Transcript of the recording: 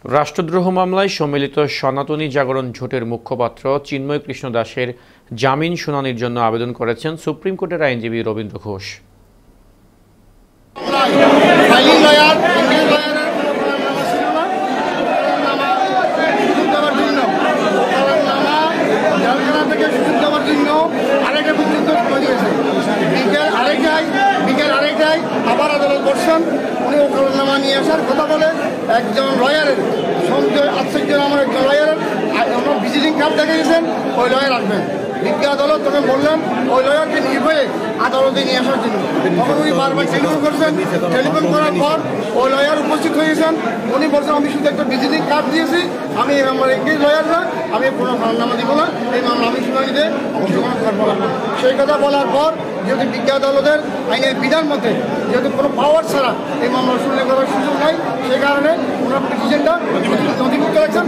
রাষ্ট্রদ্রোহ মামলায় সম্মিলিত সনাতনী জাগরণ জোটের মুখপাত্র চিন্ময় কৃষ্ণ দাসের জামিন শুনানির জন্য আবেদন করেছেন সুপ্রিম কোর্টের আইনজীবী রবীন্দ্র ঘোষ। আবার আদালত করছেন, উনি ওকালতনামা নিয়ে আসার কথা বলে একজন লয়ারের আশ্চর্য আমার একজন লয়ারের আমরা ভিজিটিং কার্ড দেখে গেছেন, ওই লয়ার আসবেন। বিজ্ঞা আদালত তখন বললেন ওই লয়ারকে নির্ভয়ে আদালতে নিয়ে আসার জন্য। তখন উনি বারবার টেলিফোন করছেন, টেলিফোন করার পর ওই লয়ার উপস্থিত হয়েছেন। উনি বলছেন আমি শুধু একটা ভিজিটিং কার্ড দিয়েছি, আমি আমার এই লয়ার না, আমি কোনো মামলা দিব না, এই মামলা আমি শুনানিতে অংশগ্রহণ করবো না। সেই কথা বলার পর যেহেতু বিজ্ঞা আদালতের আইনের বিধান মতে যেহেতু কোনো পাওয়ার ছাড়া এই মামলা শুনানি করার সুযোগ নাই, সে কারণে ওনার পিটিশনটা নথিভুক্ত রাখছেন।